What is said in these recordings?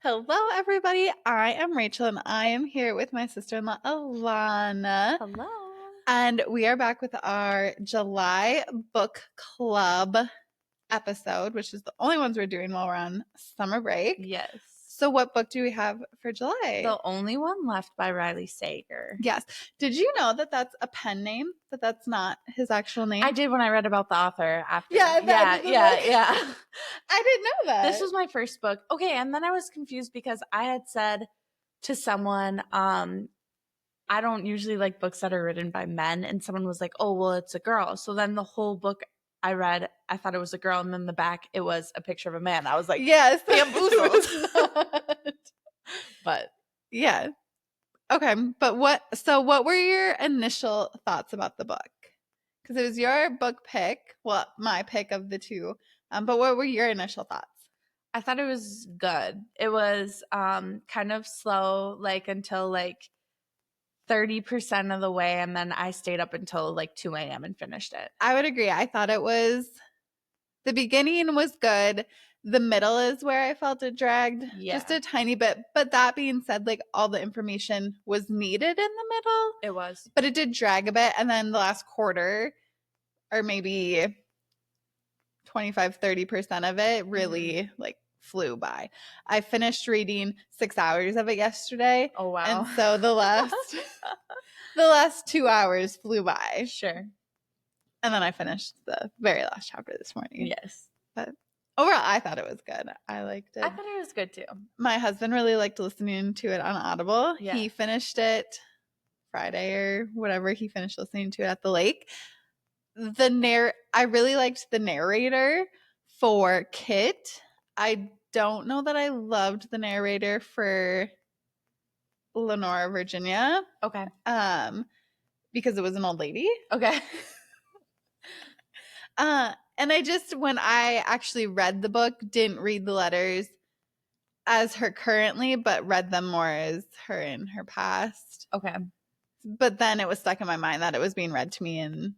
Hello, everybody. I am Rachel, and I am here with my sister-in-law, Alana. Hello. And we are back with our July book club episode, which is the only ones we're doing while we're on summer break. Yes. So what book do we have for July? The only one left by Riley Sager. Yes. Did you know that that's a pen name? That that's not his actual name? I did when I read about the author after. Yeah, yeah. I didn't know that. This was my first book. Okay, and then I was confused because I had said to someone, I don't usually like books that are written by men, and someone was like, "Oh, well, it's a girl." So then the whole book I read, I thought it was a girl, and then the back it was a picture of a man. I was like, yes, bamboozled. But yeah. Okay, but what were your initial thoughts about the book? Because it was your book pick, well, my pick of the two. But what were your initial thoughts? I thought it was good. It was kind of slow, like until like 30% of the way, and then I stayed up until like 2 a.m. and finished it. I would agree. I thought the beginning was good. The middle is where I felt it dragged just a tiny bit. But that being said, like all the information was needed in the middle. It was. But it did drag a bit. And then the last quarter, or maybe 25-30% of it really like flew by. I finished reading 6 hours of it yesterday. Oh wow. And so the last 2 hours flew by. Sure. And then I finished the very last chapter this morning. Yes. But overall, I thought it was good. I liked it. I thought it was good too. My husband really liked listening to it on Audible. Yeah. He finished it Friday or whatever. He finished listening to it at the lake. I really liked the narrator for Kit. I don't know that I loved the narrator for Lenora, Virginia. Okay. Because it was an old lady. Okay. And when I actually read the book, didn't read the letters as her currently, but read them more as her in her past. Okay. But then it was stuck in my mind that it was being read to me in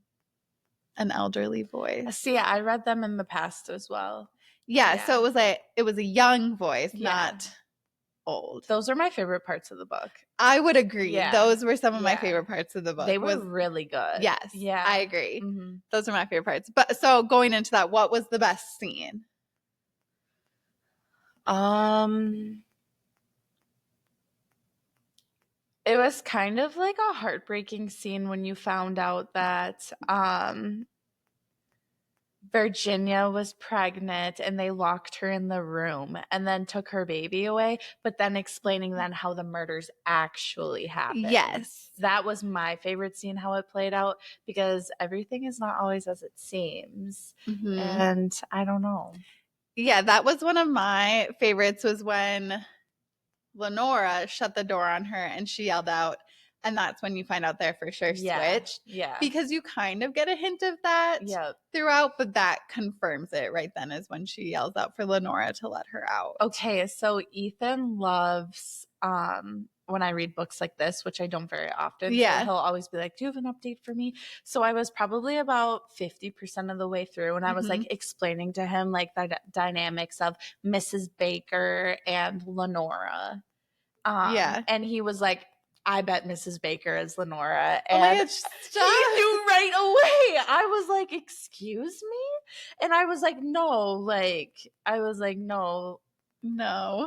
an elderly voice. See, I read them in the past as well. Yeah, so it was a young voice, not old. Those are my favorite parts of the book. I would agree. Yeah. Those were some of my favorite parts of the book. They were really good. Yes. Yeah. I agree. Mm-hmm. Those are my favorite parts. But so going into that, what was the best scene? It was kind of like a heartbreaking scene when you found out that Virginia was pregnant and they locked her in the room and then took her baby away, but then explaining then how the murders actually happened. Yes. That was my favorite scene, how it played out, because everything is not always as it seems. Mm-hmm. And I don't know. Yeah, that was one of my favorites, was when Lenora shut the door on her and she yelled out. And that's when you find out they're for sure switched. Yeah. Because you kind of get a hint of that throughout, but that confirms it right then, is when she yells out for Lenora to let her out. Okay, so Ethan loves when I read books like this, which I don't very often. Yeah. So he'll always be like, "Do you have an update for me?" So I was probably about 50% of the way through, and I was like explaining to him like the dynamics of Mrs. Baker and Lenora. And he was like, "I bet Mrs. Baker is Lenora." And oh my God, stop. He knew right away. I was like, "Excuse me?" And I was like, no,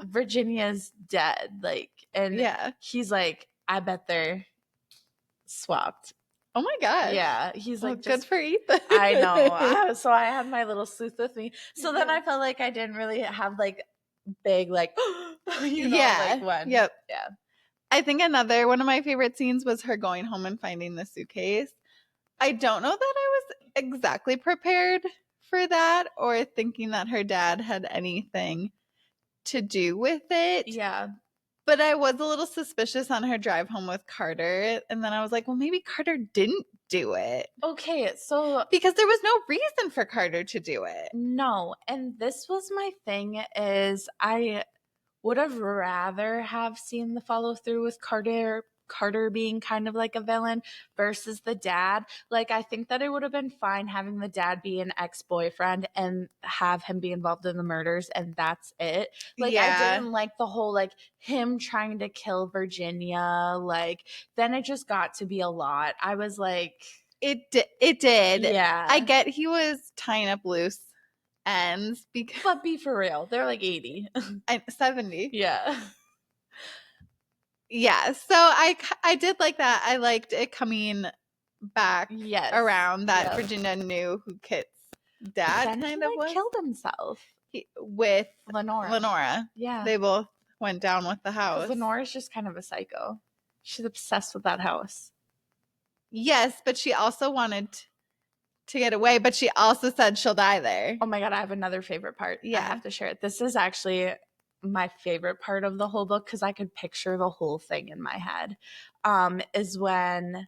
Virginia's dead. Like, and he's like, "I bet they're swapped." Oh my God. Yeah. He's like, good for Ethan. I know. So I had my little sleuth with me. So then I felt like I didn't really have like big, like, like one. Yep. Yeah. I think another one of my favorite scenes was her going home and finding the suitcase. I don't know that I was exactly prepared for that, or thinking that her dad had anything to do with it. Yeah. But I was a little suspicious on her drive home with Carter. And then I was like, well, maybe Carter didn't do it. Okay, so because there was no reason for Carter to do it. No. And this was my thing, is I would have rather have seen the follow through with Carter Carter being kind of like a villain versus the dad. Like, I think that it would have been fine having the dad be an ex-boyfriend and have him be involved in the murders, and that's it. Like, I didn't like the whole, like, him trying to kill Virginia. Like, then it just got to be a lot. I was like... It did. Yeah. I get he was tying up loose ends. But be for real. They're like 80. 70. Yeah. Yeah, so I did like that. I liked it coming back around that Virginia knew who Kit's dad kind of was. Killed himself with Lenora. Yeah. They both went down with the house. Because Lenora's just kind of a psycho. She's obsessed with that house. Yes, but she also wanted to get away, but she also said she'll die there. Oh my God, I have another favorite part. Yeah. I have to share it. This is actually my favorite part of the whole book because I could picture the whole thing in my head. Is when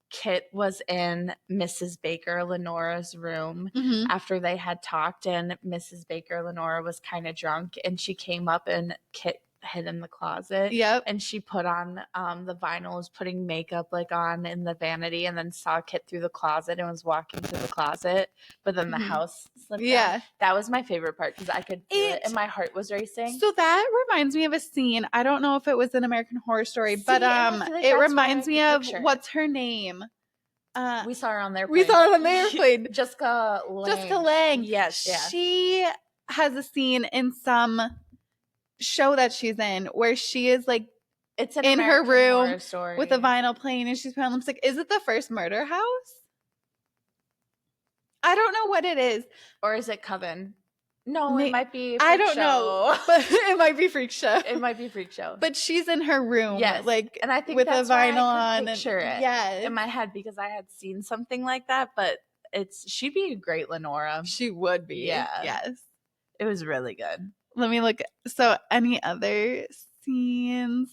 Kit was in Mrs. Baker Lenora's room after they had talked, and Mrs. Baker Lenora was kind of drunk, and she came up and Kit hid in the closet. Yep. And she put on the vinyl, was putting makeup like on in the vanity, and then saw Kit through the closet and was walking through the closet. But then the house slipped down. That was my favorite part because I could feel it and my heart was racing. So that reminds me of a scene. I don't know if it was an American Horror Story, but it reminds me of what's her name? We saw her on the airplane. We saw her on the airplane. Jessica Lange. Yes, yeah. She has a scene in some show that she's in where she is like it's in her room with a vinyl playing and she's playing lipstick. Is it the first murder house? I don't know what it is. Or is it Coven? No, it might be I don't know. But it might be Freak Show. It might be Freak Show. But she's in her room. Yes. Like, and I think with that's a vinyl why I on. Picture it in my head because I had seen something like that. But she'd be a great Lenora. She would be. Yeah. Yes. It was really good. Let me look. So any other scenes?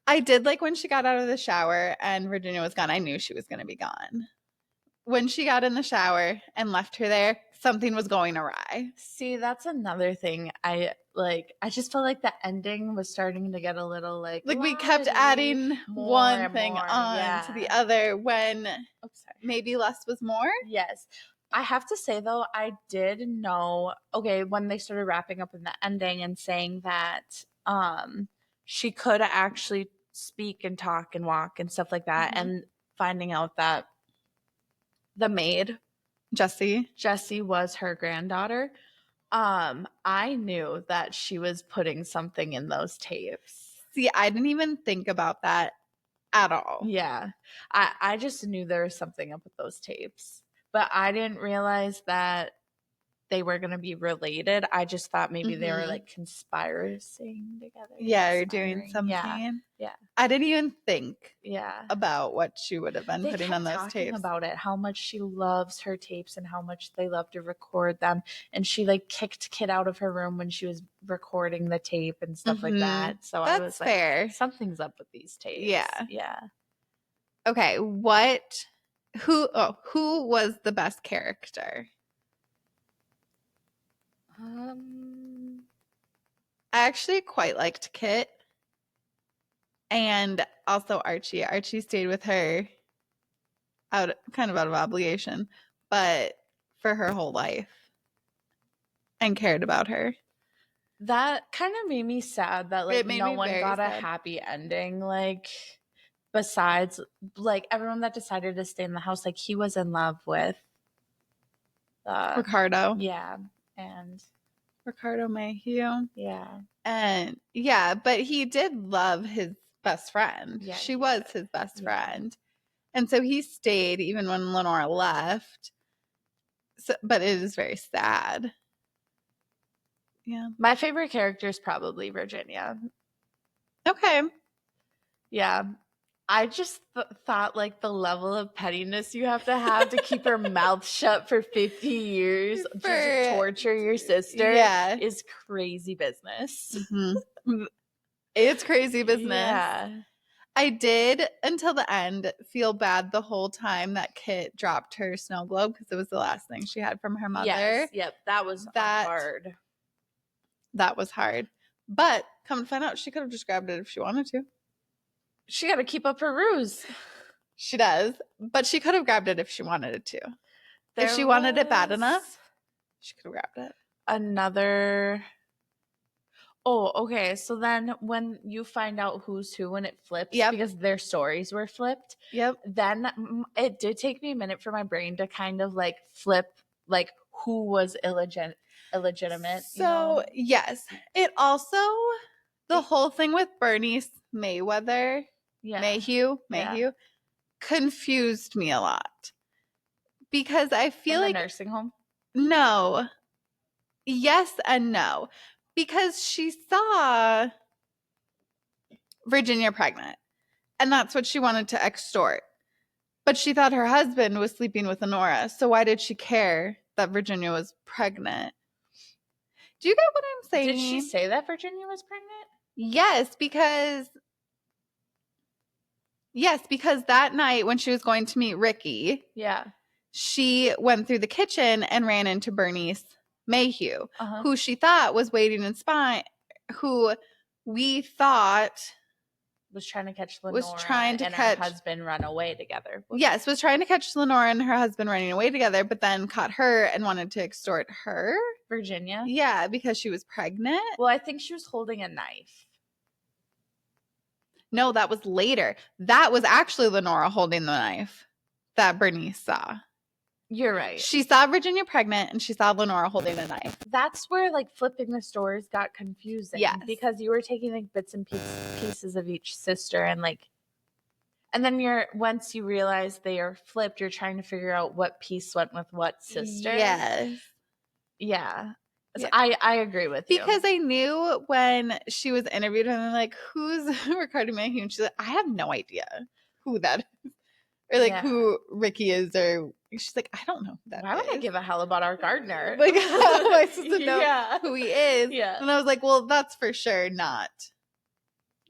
I did like when she got out of the shower and Virginia was gone. I knew she was going to be gone. When she got in the shower and left her there, something was going awry. See, that's another thing. I just felt like the ending was starting to get a little like we kept adding one thing on to the other when maybe less was more. Yes. I have to say, though, I did know, when they started wrapping up in the ending and saying that she could actually speak and talk and walk and stuff like that, and finding out that the maid, Jessie was her granddaughter, I knew that she was putting something in those tapes. See, I didn't even think about that at all. Yeah. I just knew there was something up with those tapes. But I didn't realize that they were going to be related. I just thought maybe they were like conspiring together. Yeah, or doing something. Yeah. I didn't even think about what she would have been putting on those tapes. About it, how much she loves her tapes and how much they love to record them. And she like kicked Kit out of her room when she was recording the tape and stuff like that. So I was like, fair. Something's up with these tapes. Yeah. Yeah. Okay, who was the best character? I actually quite liked Kit and also Archie. Archie stayed with her out of obligation, but for her whole life and cared about her. That kind of made me sad that like no one got a happy ending. Like besides like everyone that decided to stay in the house, like he was in love with Ricardo. Yeah. And Ricardo Mayhew. Yeah. And but he did love his best friend. Yeah, she was his best friend. And so he stayed even when Lenora left. So, but it is very sad. Yeah. My favorite character is probably Virginia. Okay. Yeah. I just thought like the level of pettiness you have to keep her mouth shut for 50 years to torture your sister is crazy business. Mm-hmm. It's crazy business. Yeah. I did, until the end, feel bad the whole time that Kit dropped her snow globe because it was the last thing she had from her mother. Yes. Yep. That was hard. That was hard. But come to find out, she could have just grabbed it if she wanted to. She got to keep up her ruse. She does. But she could have grabbed it if she wanted it to. If she wanted it bad enough, she could have grabbed it. Another... Oh, okay. So then when you find out who's who when it flips, because their stories were flipped, then it did take me a minute for my brain to kind of like flip like who was illegitimate. So, yes. It also, the whole thing with Bernice Mayweather, Mayhew, confused me a lot. Because I feel like... In the nursing home? No. Yes and no. Because she saw Virginia pregnant. And that's what she wanted to extort. But she thought her husband was sleeping with Honora. So why did she care that Virginia was pregnant? Do you get what I'm saying? Did she say that Virginia was pregnant? Yes, because that night when she was going to meet Ricky, she went through the kitchen and ran into Bernice Mayhew, who she thought was waiting in spy, who we thought was trying to catch Lenora and her husband run away together. Yes, was trying to catch Lenora and her husband running away together, but then caught her and wanted to extort her. Virginia? Yeah, because she was pregnant. Well, I think she was holding a knife. No, that was later. That was actually Lenora holding the knife that Bernice saw. You're right. She saw Virginia pregnant and she saw Lenora holding a knife. That's where like flipping the stories got confusing. Yes. Because you were taking like bits and pieces of each sister and like, and then once you realize they are flipped, you're trying to figure out what piece went with what sister. Yes. Yeah. So I agree with you. Because I knew when she was interviewed and they're like, who's Ricardo Mayhew? And she's like, I have no idea who that is. Or like who Ricky is, or she's like, I don't know who that is. Why would I give a hell about our gardener? Like, how am I supposed to know who he is? Yeah. And I was like, well, that's for sure not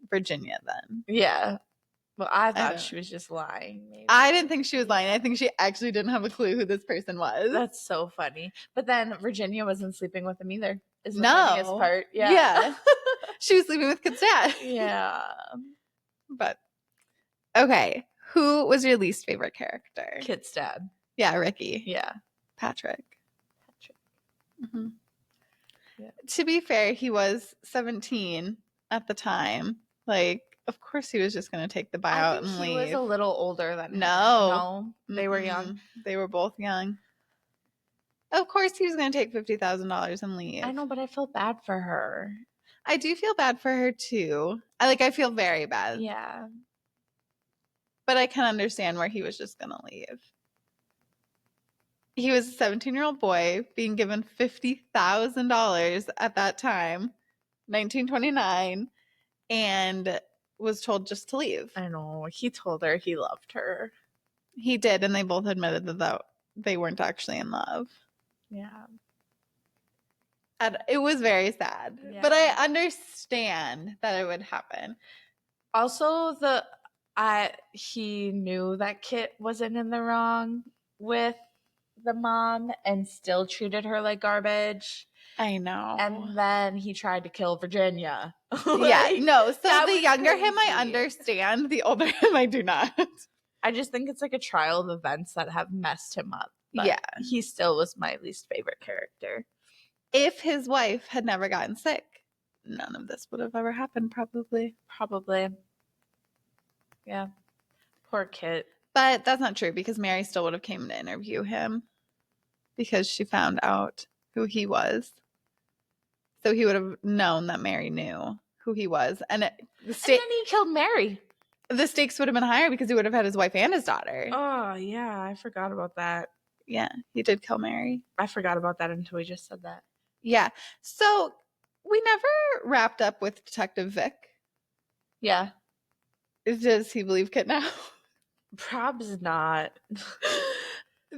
Virginia then. Yeah. Well, I thought she was just lying. Maybe. I didn't think she was lying. I think she actually didn't have a clue who this person was. That's so funny. But then Virginia wasn't sleeping with him either. Is the funniest part. Yeah. She was sleeping with Kit's dad. Yeah. But, okay. Who was your least favorite character? Kit's dad. Yeah, Ricky. Yeah. Patrick. Mm-hmm. Yeah. To be fair, he was 17 at the time. Like, of course he was just going to take the buyout and leave. He was a little older than him. No. They were young. They were both young. Of course he was going to take $50,000 and leave. I know, but I feel bad for her. I do feel bad for her too. I feel very bad. Yeah. But I can understand where he was just going to leave. He was a 17-year-old boy being given $50,000 at that time, 1929, and was told just to leave. I know. He told her he loved her. He did, and they both admitted that they weren't actually in love. Yeah. And it was very sad. Yeah. But I understand that it would happen. Also, he knew that Kit wasn't in the wrong with the mom and still treated her like garbage. I know. And then he tried to kill Virginia. Yeah, no. So the younger him I understand, the older him I do not. I just think it's like a trial of events that have messed him up. But yeah. He still was my least favorite character. If his wife had never gotten sick, none of this would have ever happened, probably. Yeah. Poor Kit. But that's not true because Mary still would have came to interview him because she found out who he was. So he would have known that Mary knew who he was. And then he killed Mary. The stakes would have been higher because he would have had his wife and his daughter. Oh, yeah. I forgot about that. Yeah, he did kill Mary. I forgot about that until we just said that. Yeah. So we never wrapped up with Detective Vic. Yeah. Does he believe Kit now? Probs not.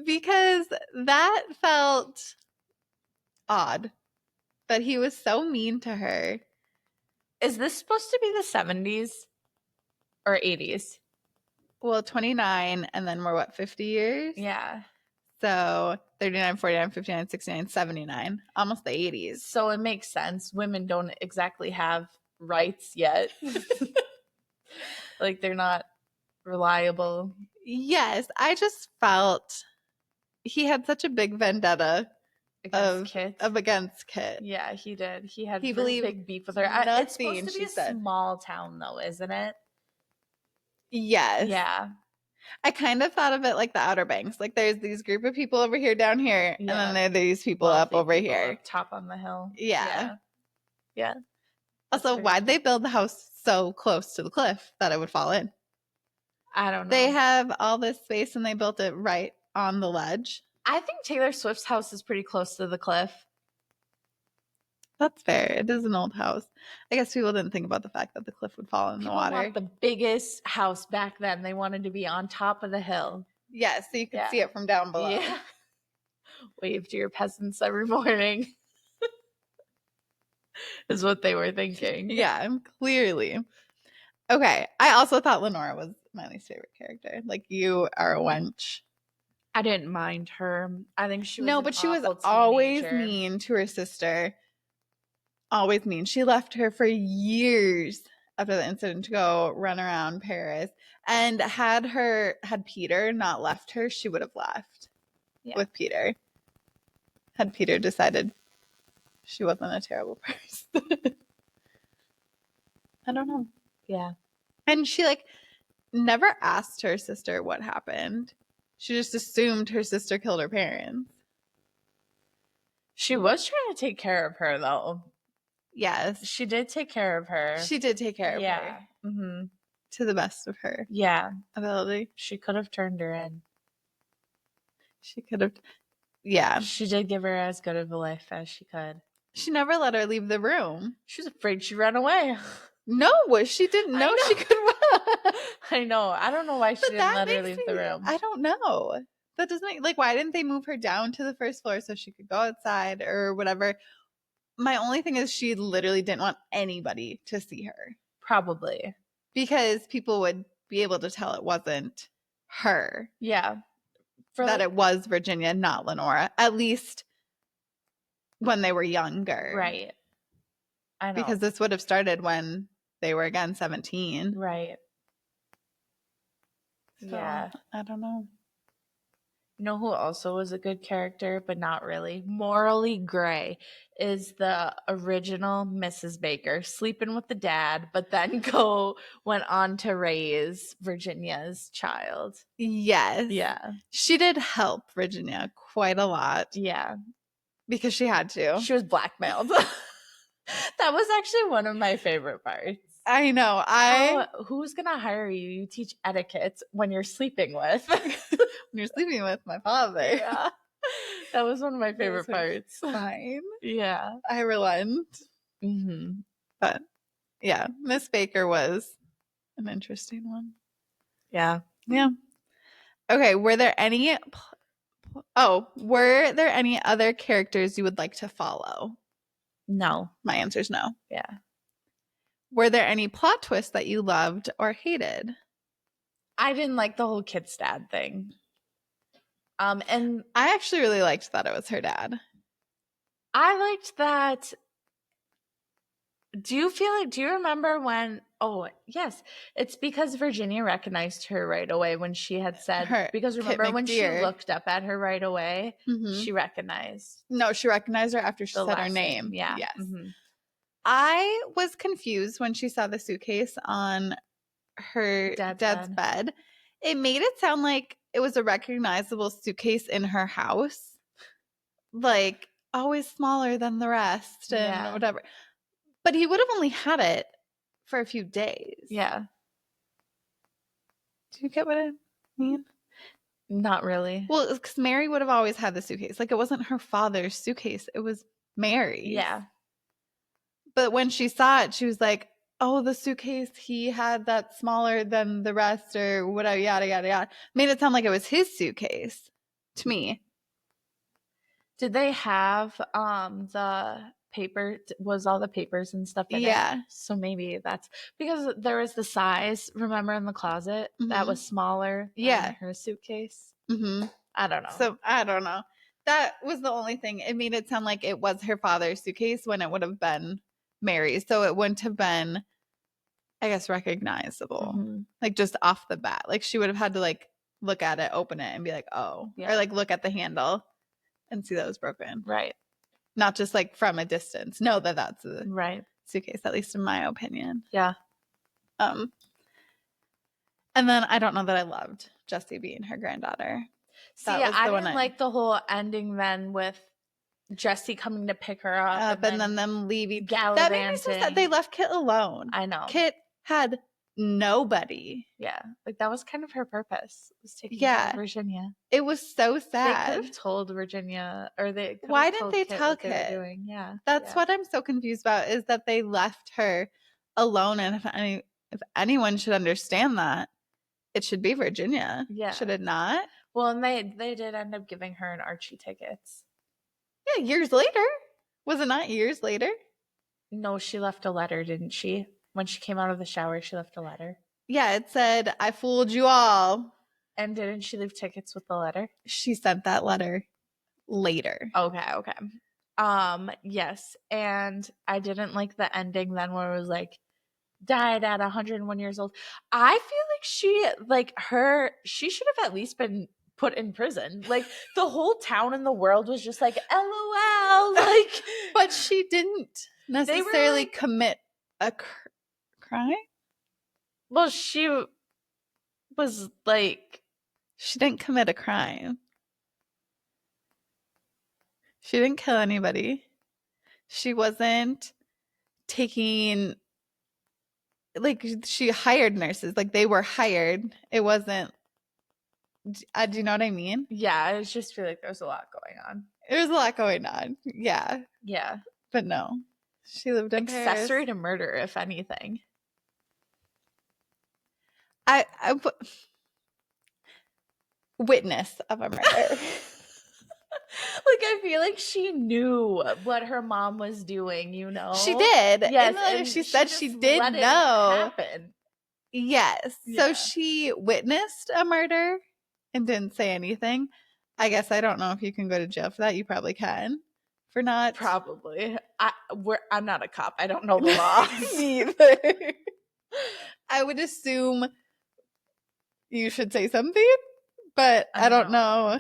Because that felt odd. That he was so mean to her. Is this supposed to be the 70s or 80s? Well, 29, and then we're 50 years? Yeah. So 39, 49, 59, 69, 79. Almost the 80s. So it makes sense. Women don't exactly have rights yet. Like they're not reliable. Yes, I just felt he had such a big vendetta Against Kit. against Kit. Yeah, he did. He had He really believed big beef with her. It's supposed to be a small town, though, isn't it? Yes. Yeah. I kind of thought of it like the Outer Banks. Like there's these group of people over here down here, and then there are these people up over here. Up top on the hill. Yeah. Yeah. Also, why'd they build the house so close to the cliff that it would fall in? I don't know. They have all this space and they built it right on the ledge. I think Taylor Swift's house is pretty close to the cliff. That's fair. It is an old house. I guess people didn't think about the fact that the cliff would fall in the water. Want the biggest house back then. They wanted to be on top of the hill. Yeah, so you could see it from down below. Yeah. Wave to your peasants every morning. Is what they were thinking. Yeah, clearly. Okay. I also thought Lenora was my least favorite character. Like, you are a wench. I didn't mind her. I think she was but she was always mean to her sister. Always mean. She left her for years after the incident to go run around Paris. And had Peter not left her, she would have left with Peter. Had Peter decided she wasn't a terrible person. I don't know. Yeah. And she never asked her sister what happened. She just assumed her sister killed her parents. She was trying to take care of her, though. Yes. She did take care of her. She did take care of her. Mm-hmm. To the best of her ability. She could have turned her in. She could have. Yeah. She did give her as good of a life as she could. She never let her leave the room. She was afraid she'd run away. No, she didn't know she could run. I know. I don't know why she didn't let her leave the room. I don't know. That doesn't make, why didn't they move her down to the first floor so she could go outside or whatever? My only thing is she literally didn't want anybody to see her. Probably. Because people would be able to tell it wasn't her. Yeah. That it was Virginia, not Lenora. At least when they were younger. Right. I know. Because this would have started when they were, again, 17. Right. So, yeah. I don't know. You know who also was a good character, but not really? Morally gray is the original Mrs. Baker, sleeping with the dad, but then went on to raise Virginia's child. Yes. Yeah. She did help Virginia quite a lot. Yeah. Because she had to. She was blackmailed. That was actually one of my favorite parts. I know. Who's going to hire you? You teach etiquette when you're sleeping with. You're sleeping with my father. Yeah. That was one of my favorite parts. Fine. Yeah. I relent. Mm-hmm. But yeah, Miss Baker was an interesting one. Yeah. Yeah. Okay. Were there any other characters you would like to follow? No. My answer is no. Yeah. Were there any plot twists that you loved or hated? I didn't like the whole Kit's dad thing. And I actually really liked that it was her dad. I liked that. Do you remember when? Oh, yes. It's because Virginia recognized her right away when she had said, because remember when she looked up at her right away, she recognized. No, she recognized her after she said her name. Yeah. Yes. Mm-hmm. I was confused when she saw the suitcase on her dad's bed. It made it sound like it was a recognizable suitcase in her house. Like, always smaller than the rest and whatever. But he would have only had it for a few days. Yeah. Do you get what I mean? Not really. Well, because Mary would have always had the suitcase. Like, it wasn't her father's suitcase. It was Mary's. Yeah. But when she saw it, she was like, oh, the suitcase, he had that smaller than the rest or whatever, yada, yada, yada. Made it sound like it was his suitcase to me. Did they have the paper? Was all the papers and stuff in it? Yeah. So maybe that's because there was the size, remember, in the closet that was smaller than her suitcase. Mm-hmm. I don't know. So I don't know. That was the only thing. It made it sound like it was her father's suitcase when it would have been Mary's. So it wouldn't have been I guess, recognizable. Mm-hmm. Like, just off the bat. Like, she would have had to, like, look at it, open it, and be like, oh. Yeah. Or, like, look at the handle and see that it was broken. Right. Not just, like, from a distance. Know that that's a Right. suitcase, at least in my opinion. Yeah. And then I don't know that I loved Jessie being her granddaughter. See, I didn't like the whole ending then with Jessie coming to pick her up and then them leaving. Gallivanting. That made me so sad. They left Kit alone. I know. Kit had nobody. Yeah. Like, that was kind of her purpose, was taking care of Virginia. It was so sad. They could have told Virginia, or they could Why have didn't told they Kit tell what Kit? they were doing. Yeah. That's what I'm so confused about, is that they left her alone. And if anyone should understand that, it should be Virginia. Yeah. Should it not? Well, and they did end up giving her an Archie tickets. Yeah, years later. Was it not years later? No, she left a letter, didn't she? When she came out of the shower, she left a letter. Yeah, it said, I fooled you all. And didn't she leave tickets with the letter? She sent that letter later. Okay. Yes. And I didn't like the ending then where it was like, died at 101 years old. I feel like she should have at least been put in prison. Like, the whole town in the world was just like, LOL. Like, but she didn't necessarily commit a crime. Well, she was like, she didn't commit a crime. She didn't kill anybody. She wasn't taking, like, she hired nurses. Like, they were hired. It wasn't, do you know what I mean? Yeah, I just feel like there's a lot going on. There's a lot going on. Yeah. Yeah. But no. She lived in accessory to murder, if anything. I witness of a murder. Like, I feel like she knew what her mom was doing, you know? She did. Yes. And she said she did know. Happen. Yes. Yeah. So she witnessed a murder and didn't say anything. I guess I don't know if you can go to jail for that. You probably can. For not. Probably. I'm not a cop. I don't know the law. Me either. I would assume you should say something, but I don't know.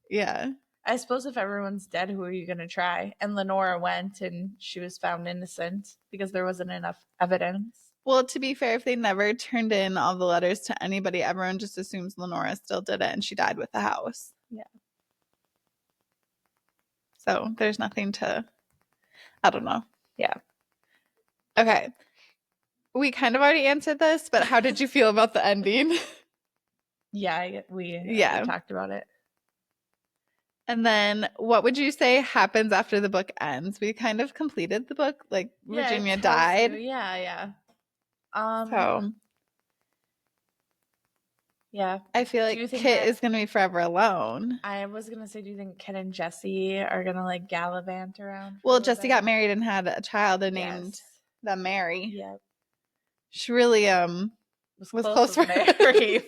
Yeah. I suppose if everyone's dead, who are you going to try? And Lenora went and she was found innocent because there wasn't enough evidence. Well, to be fair, if they never turned in all the letters to anybody, everyone just assumes Lenora still did it and she died with the house. Yeah. So there's nothing to, I don't know. Yeah. Okay. We kind of already answered this, but how did you feel about the ending? Yeah, we talked about it. And then what would you say happens after the book ends? We kind of completed the book. Like, Virginia died. Yeah. So. Yeah. I feel like Kit is going to be forever alone. I was going to say, do you think Kit and Jessie are going to, like, gallivant around? Well, Jessie got married and had a child and named them Mary. Yeah. She really was close with Mary.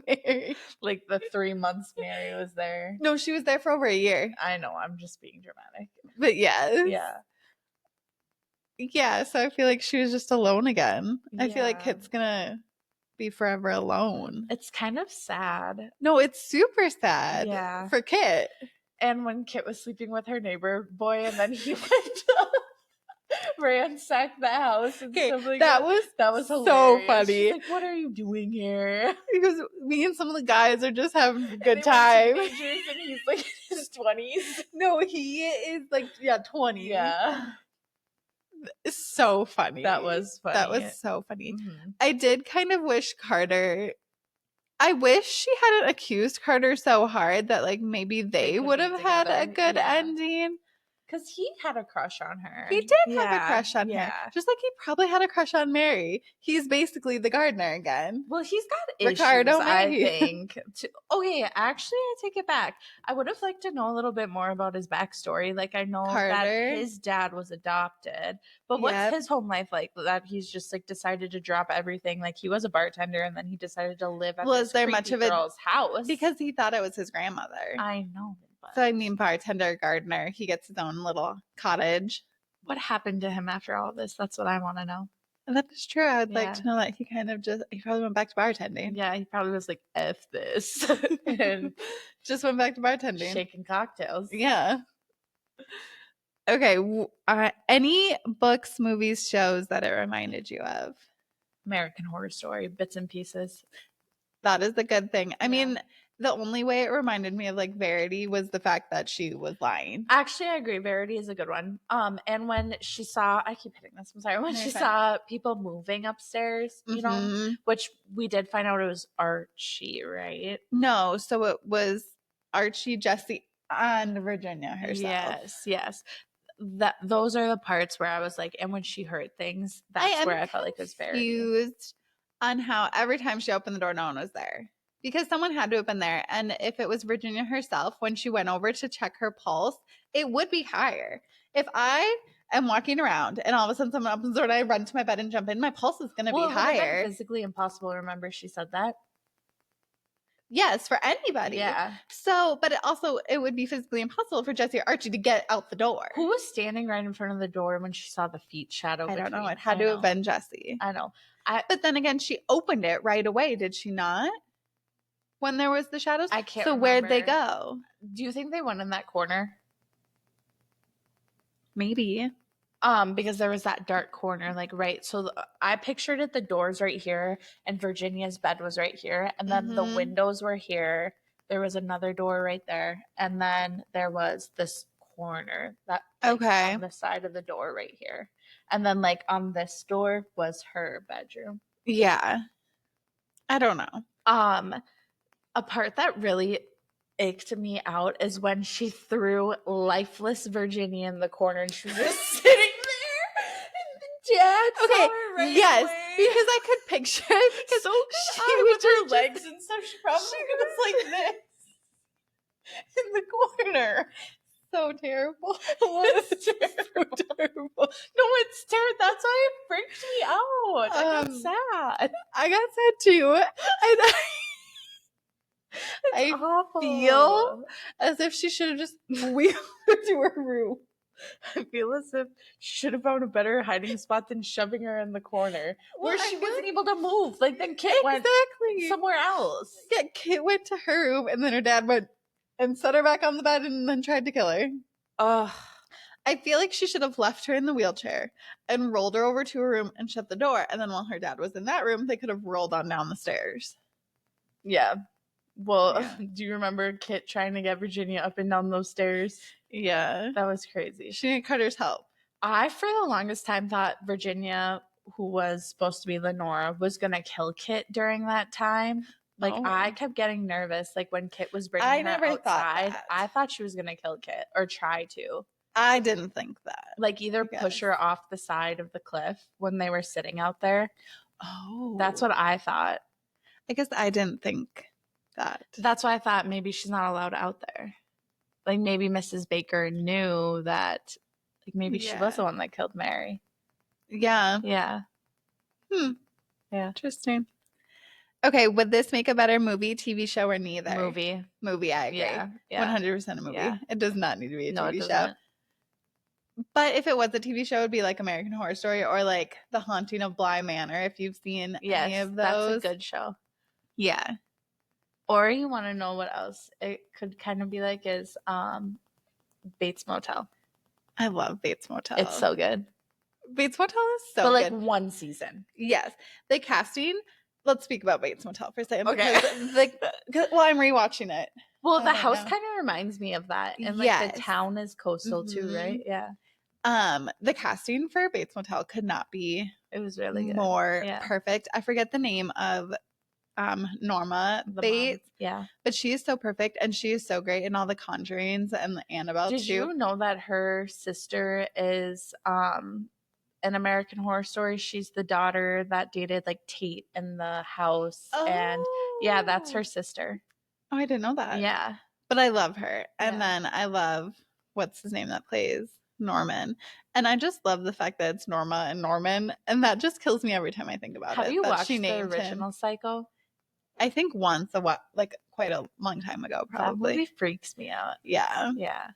Mary. Like, the 3 months Mary was there. No, she was there for over a year. I know. I'm just being dramatic. But yes. Yeah. Yeah, so I feel like she was just alone again. Yeah. I feel like Kit's going to be forever alone. It's kind of sad. No, it's super sad. Yeah. For Kit. And when Kit was sleeping with her neighbor boy and then he went to ransack the house and stuff like that. That was hilarious. So funny. She's like, what are you doing here? Because me and some of the guys are just having a good time. And he's like in his 20s. No, he is like 20. Yeah. It's so funny. That was funny. That was so funny. Mm-hmm. I did kind of wish I wish she hadn't accused Carter so hard that, like, maybe they would have had a good ending. Because he had a crush on her. He did have a crush on her. Just like he probably had a crush on Mary. He's basically the gardener again. Well, he's got Ricardo, issues, I think. Okay, actually, I take it back. I would have liked to know a little bit more about his backstory. Like, I know that his dad was adopted. But what's his home life like? That he's just, like, decided to drop everything. Like, he was a bartender, and then he decided to live at this creepy girl's house. Because he thought it was his grandmother. I know. So, I mean, bartender, gardener, he gets his own little cottage. What happened to him after all this? That's what I want to know. That is true. I would like Yeah. to know that he probably went back to bartending. Yeah, he probably was like, F this. And Just went back to bartending. shaking cocktails. Yeah. Okay. Any books, movies, shows that it reminded you of? American Horror Story, bits and pieces. That is the good thing. I Yeah. mean, the only way it reminded me of like Verity was the fact that she was lying. Actually, I agree. Verity is a good one. And when she saw, I keep hitting this, I'm sorry, when she saw people moving upstairs, you know, which we did find out it was Archie, right? No, so it was Archie, Jesse, and Virginia herself. Yes. Those are the parts where I was like, and when she heard things, that's where I felt like it was Verity. Confused on how every time she opened the door, no one was there. Because someone had to have been there. And if it was Virginia herself, when she went over to check her pulse, it would be higher. If I am walking around and all of a sudden someone opens the door and I run to my bed and jump in, my pulse is going to be higher. Physically impossible. Remember she said that? Yes, for anybody. Yeah. So, but it would be physically impossible for Jesse or Archie to get out the door. Who was standing right in front of the door when she saw the feet shadow? I don't know. It had to have been Jesse. I know. But then again, she opened it right away, did she not? When there was the shadows? I can't remember. Where'd they go? Do you think they went in that corner? Maybe. Because there was that dark corner, like right. So I pictured it, the doors right here, and Virginia's bed was right here, and then the windows were here. There was another door right there, and then there was this corner that on the side of the door right here, and then like on this door was her bedroom. Yeah, I don't know. A part that really ached me out is when she threw lifeless Virginia in the corner and she was just sitting there and the dad saw her right away. Because I could picture it because she with her legs and stuff, she probably was like this in the corner. So terrible. It's terrible. No, it's terrible. That's why it freaked me out. I got sad. I got sad too. I feel as if she should have just wheeled to her room. I feel as if she should have found a better hiding spot than shoving her in the corner where she wasn't able to move. Like then Kit went somewhere else. Yeah, Kit went to her room and then her dad went and set her back on the bed and then tried to kill her. I feel like she should have left her in the wheelchair and rolled her over to her room and shut the door. And then while her dad was in that room, they could have rolled on down the stairs. Yeah. Well, do you remember Kit trying to get Virginia up and down those stairs? Yeah. That was crazy. She needed Carter's help. I, for the longest time, thought Virginia, who was supposed to be Lenora, was going to kill Kit during that time. Like, I kept getting nervous. Like, when Kit was bringing her outside, I thought she was going to kill Kit or try to. I didn't think that. Like, either push her off the side of the cliff when they were sitting out there. Oh. That's what I thought. I guess I didn't think that. That's why I thought maybe she's not allowed out there. Like, maybe Mrs. Baker knew that, like, maybe she was the one that killed Mary. Yeah. Yeah. Yeah. Interesting. Okay, would this make a better movie, TV show, or neither? Movie, I agree. Yeah. 100% a movie. Yeah. It does not need to be a TV show. Doesn't. But if it was a TV show, it would be like American Horror Story or like The Haunting of Bly Manor, if you've seen any of those. That's a good show. Yeah. Or you want to know what else it could kind of be like is Bates Motel. I love Bates Motel. It's so good. Bates Motel is so good. But like one season. Yes. The casting, let's speak about Bates Motel for a second. Okay. Well, I'm rewatching it. Well, the house kind of reminds me of that. And like the town is coastal too, right? Yeah. The casting for Bates Motel could not be it was really good. More perfect. I forget the name of Norma Bates. Mom. Yeah. But she is so perfect and she is so great in all the Conjurings and the Annabelle Did you know that her sister is an American Horror Story? She's the daughter that dated like Tate in the house. And yeah, that's her sister. Oh, I didn't know that. Yeah. But I love her. And then I love what's his name that plays Norman. And I just love the fact that it's Norma and Norman. And that just kills me every time I think about it. Have you watched the original Psycho? I think once, like quite a long time ago, probably. That movie freaks me out. Yeah. Yeah.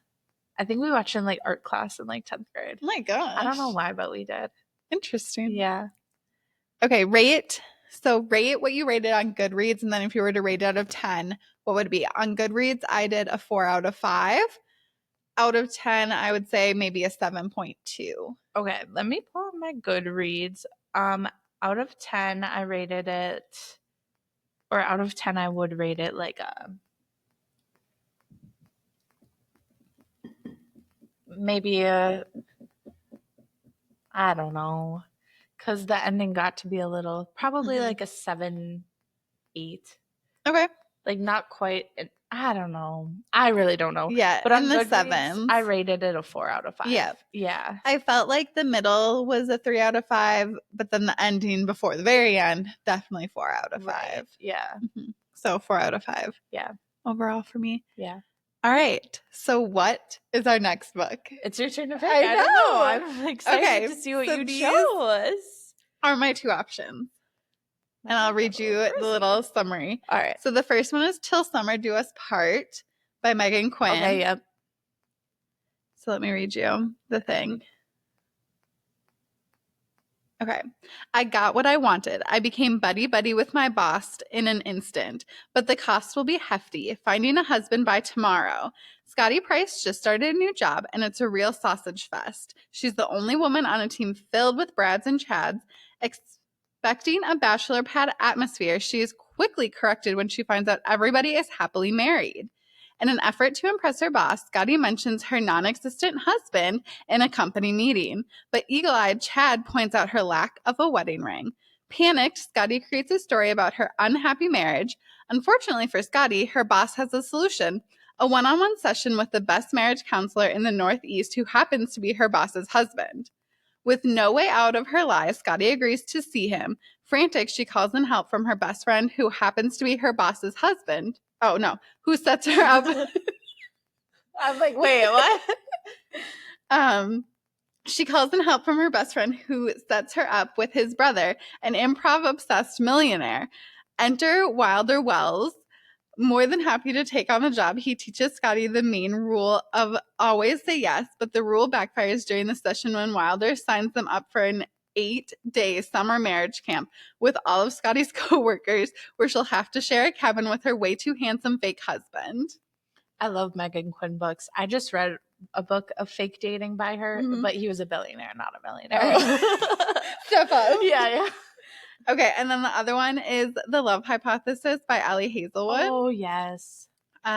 I think we watched it in like art class in like 10th grade. Oh my gosh. I don't know why, but we did. Interesting. Yeah. Okay, rate. So rate what you rated on Goodreads, and then if you were to rate it out of 10, what would it be? On Goodreads, I did a 4 out of 5. Out of 10, I would say maybe a 7.2. Okay, let me pull up my Goodreads. Out of 10, I rated it, or out of 10, I would rate it like maybe a, I don't know, because the ending got to be a little, probably like a 7, 8. Okay. Like not quite, I don't know. I really don't know. Yeah, But in on the Goodreads, 7s. I rated it a 4 out of 5. Yeah. Yeah. I felt like the middle was a 3 out of 5, but then the ending before the very end, definitely 4 out of 5. Right. Yeah. So 4 out of 5. Yeah. Overall for me. Yeah. All right. So what is our next book? It's your turn to pick. I don't know. I'm excited to see what so you these chose. Are my 2 options. And I'll read you the little summary. All right. So the first one is Till Summer Do Us Part by Meghan Quinn. Okay, yep. So let me read you the thing. Okay. I got what I wanted. I became buddy-buddy with my boss in an instant, but the cost will be hefty, finding a husband by tomorrow. Scotty Price just started a new job, and it's a real sausage fest. She's the only woman on a team filled with Brads and Chads. Expecting a bachelor pad atmosphere, she is quickly corrected when she finds out everybody is happily married. In an effort to impress her boss, Scotty mentions her non-existent husband in a company meeting, but eagle-eyed Chad points out her lack of a wedding ring. Panicked, Scotty creates a story about her unhappy marriage. Unfortunately for Scotty, her boss has a solution: a one-on-one session with the best marriage counselor in the Northeast who happens to be her boss's husband. With no way out of her lies, Scotty agrees to see him. Frantic, she calls in help from her best friend who happens to be her boss's husband. Oh, no, who sets her up. I'm like, wait, what? She calls in help from her best friend who sets her up with his brother, an improv-obsessed millionaire. Enter Wilder Wells. More than happy to take on the job, he teaches Scotty the main rule of always say yes, but the rule backfires during the session when Wilder signs them up for an 8-day summer marriage camp with all of Scotty's co-workers, where she'll have to share a cabin with her way too handsome fake husband. I love Meghan Quinn books. I just read a book of fake dating by her, but he was a billionaire, not a millionaire. Oh. Step up. Yeah. Okay, and then the other one is The Love Hypothesis by Allie Hazelwood. Oh, yes. We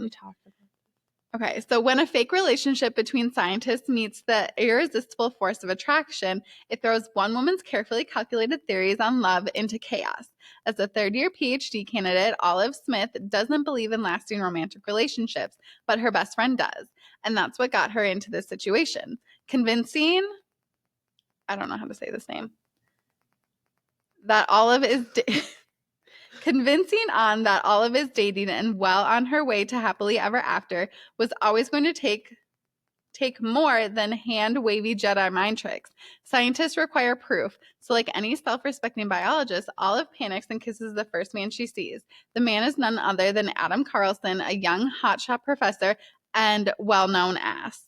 talked about it. Okay, so when a fake relationship between scientists meets the irresistible force of attraction, it throws one woman's carefully calculated theories on love into chaos. As a third-year PhD candidate, Olive Smith doesn't believe in lasting romantic relationships, but her best friend does. And that's what got her into this situation. Convincing, I don't know how to say this name, that Olive is convincing on that Olive is dating and well on her way to happily ever after was always going to take more than hand-wavy Jedi mind tricks. Scientists require proof. So like any self-respecting biologist, Olive panics and kisses the first man she sees. The man is none other than Adam Carlson, a young hotshot professor and well-known ass.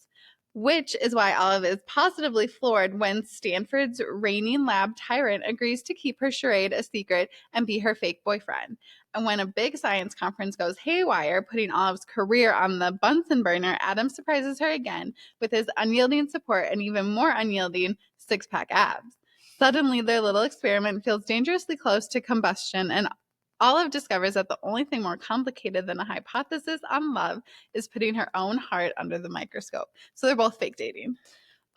Which is why Olive is positively floored when Stanford's reigning lab tyrant agrees to keep her charade a secret and be her fake boyfriend. And when a big science conference goes haywire, putting Olive's career on the Bunsen burner, Adam surprises her again with his unyielding support and even more unyielding six-pack abs. Suddenly, their little experiment feels dangerously close to combustion, and Olive discovers that the only thing more complicated than a hypothesis on love is putting her own heart under the microscope. So they're both fake dating.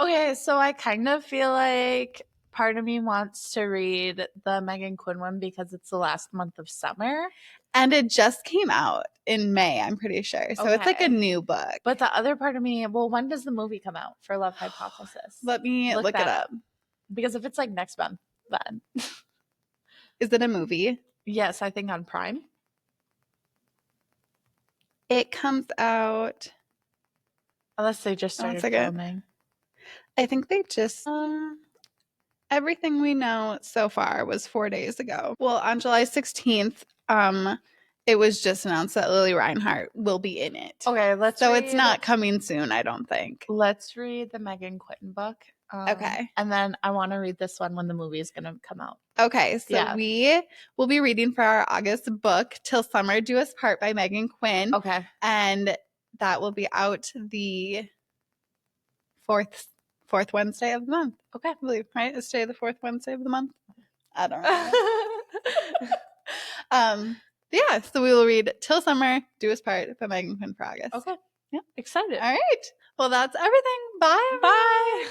Okay, so I kind of feel like part of me wants to read the Meghan Quinn one because it's the last month of summer. And it just came out in May, I'm pretty sure. So it's like a new book. But the other part of me, well, when does the movie come out for Love Hypothesis? Let me look it up. Because if it's like next month, then. Is it a movie? Yes, I think on Prime. It comes out. Unless they just started filming. I think they just. Everything we know so far was 4 days ago. Well, on July 16th, it was just announced that Lily Reinhart will be in it. Okay, So it's not coming soon, I don't think. Let's read the Meghan Quinn book. Okay. And then I want to read this one when the movie is going to come out. Okay, so we will be reading for our August book, Till Summer Do Us Part by Meghan Quinn. Okay. And that will be out the fourth Wednesday of the month. Okay. I believe, right? It's today the fourth Wednesday of the month. I don't know. Yeah, so we will read Till Summer Do Us Part by Meghan Quinn for August. Okay. Yeah. Excited. All right. Well, that's everything. Bye. Bye.